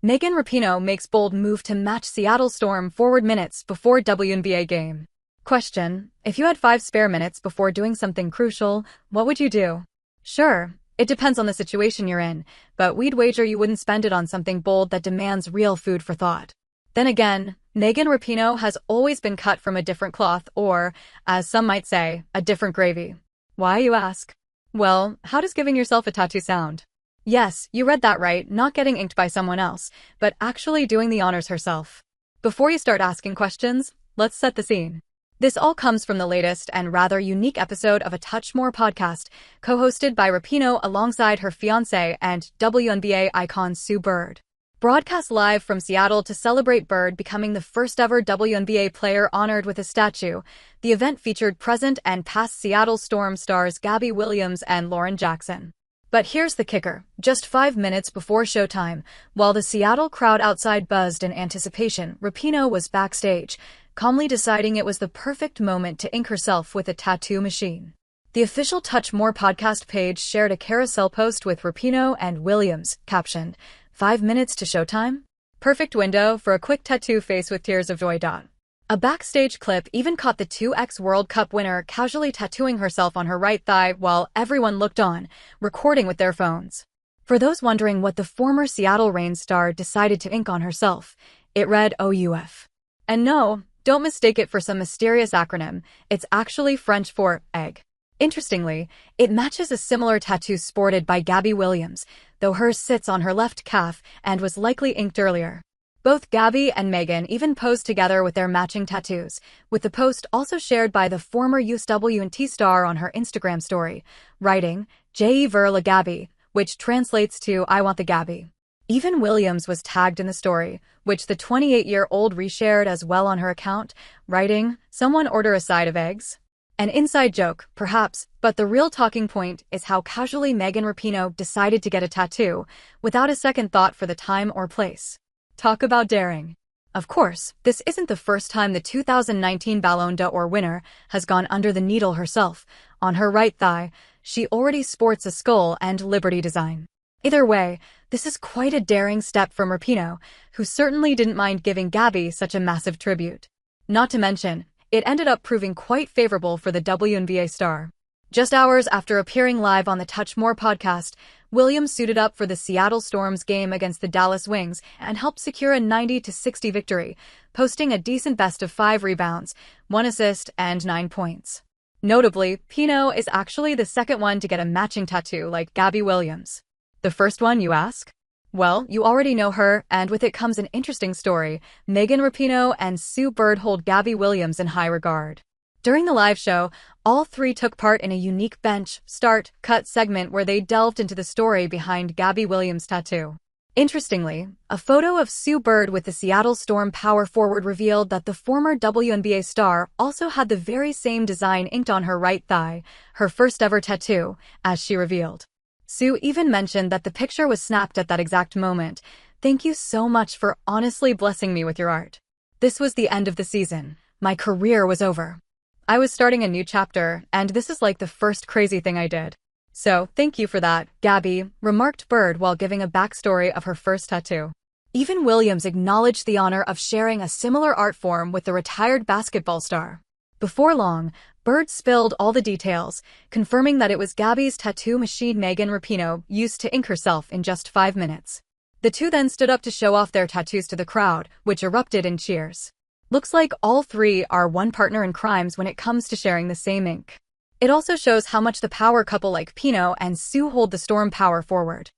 Megan Rapinoe makes bold move to match Seattle Storm forward minutes before WNBA game. Question: if you had 5 spare minutes before doing something crucial, what would you do? Sure, it depends on the situation you're in, but we'd wager you wouldn't spend it on something bold that demands real food for thought. Then again, Megan Rapinoe has always been cut from a different cloth or, as some might say, a different gravy. Why, you ask? Well, how does giving yourself a tattoo sound? Yes, you read that right, not getting inked by someone else, but actually doing the honors herself. Before you start asking questions, let's set the scene. This all comes from the latest and rather unique episode of A Touch More podcast, co-hosted by Rapinoe alongside her fiancé and WNBA icon Sue Bird. Broadcast live from Seattle to celebrate Bird becoming the first ever WNBA player honored with a statue, the event featured present and past Seattle Storm stars Gabby Williams and Lauren Jackson. But here's the kicker. Just 5 minutes before showtime, while the Seattle crowd outside buzzed in anticipation, Rapinoe was backstage, calmly deciding it was the perfect moment to ink herself with a tattoo machine. The official Touch More podcast page shared a carousel post with Rapinoe and Williams, captioned, 5 minutes to showtime? Perfect window for a quick tattoo face with tears of joy. A backstage clip even caught the 2x World Cup winner casually tattooing herself on her right thigh while everyone looked on, recording with their phones. For those wondering what the former Seattle Reign star decided to ink on herself, it read OUF. And no, don't mistake it for some mysterious acronym, it's actually French for egg. Interestingly, it matches a similar tattoo sported by Gabby Williams, though hers sits on her left calf and was likely inked earlier. Both Gabby and Megan even posed together with their matching tattoos, with the post also shared by the former USWNT star on her Instagram story, writing, Je veux la Gabby, which translates to I want the Gabby. Even Williams was tagged in the story, which the 28-year-old reshared as well on her account, writing, someone order a side of eggs? An inside joke, perhaps, but the real talking point is how casually Megan Rapinoe decided to get a tattoo, without a second thought for the time or place. Talk about daring. Of course, this isn't the first time the 2019 Ballon d'Or winner has gone under the needle herself. On her right thigh, she already sports a skull and Liberty design. Either way, this is quite a daring step from Rapinoe, who certainly didn't mind giving Gabby such a massive tribute. Not to mention, it ended up proving quite favorable for the WNBA star. Just hours after appearing live on the Touch More podcast, Williams suited up for the Seattle Storm's game against the Dallas Wings and helped secure a 90-60 victory, posting a decent best of 5 rebounds, 1 assist, and 9 points. Notably, Rapinoe is actually the second one to get a matching tattoo like Gabby Williams. The first one, you ask? Well, you already know her, and with it comes an interesting story. Megan Rapinoe and Sue Bird hold Gabby Williams in high regard. During the live show, all three took part in a unique bench, start, cut segment where they delved into the story behind Gabby Williams' tattoo. Interestingly, a photo of Sue Bird with the Seattle Storm power forward revealed that the former WNBA star also had the very same design inked on her right thigh, her first ever tattoo, as she revealed. Sue even mentioned that the picture was snapped at that exact moment. Thank you so much for honestly blessing me with your art. This was the end of the season. My career was over. I was starting a new chapter, and this is like the first crazy thing I did. So, thank you for that, Gabby, remarked Bird while giving a backstory of her first tattoo. Even Williams acknowledged the honor of sharing a similar art form with the retired basketball star. Before long, Bird spilled all the details, confirming that it was Gabby's tattoo machine Megan Rapinoe used to ink herself in just 5 minutes. The two then stood up to show off their tattoos to the crowd, which erupted in cheers. Looks like all three are one partner in crimes when it comes to sharing the same ink. It also shows how much the power couple like Rapinoe and Sue hold the Storm power forward.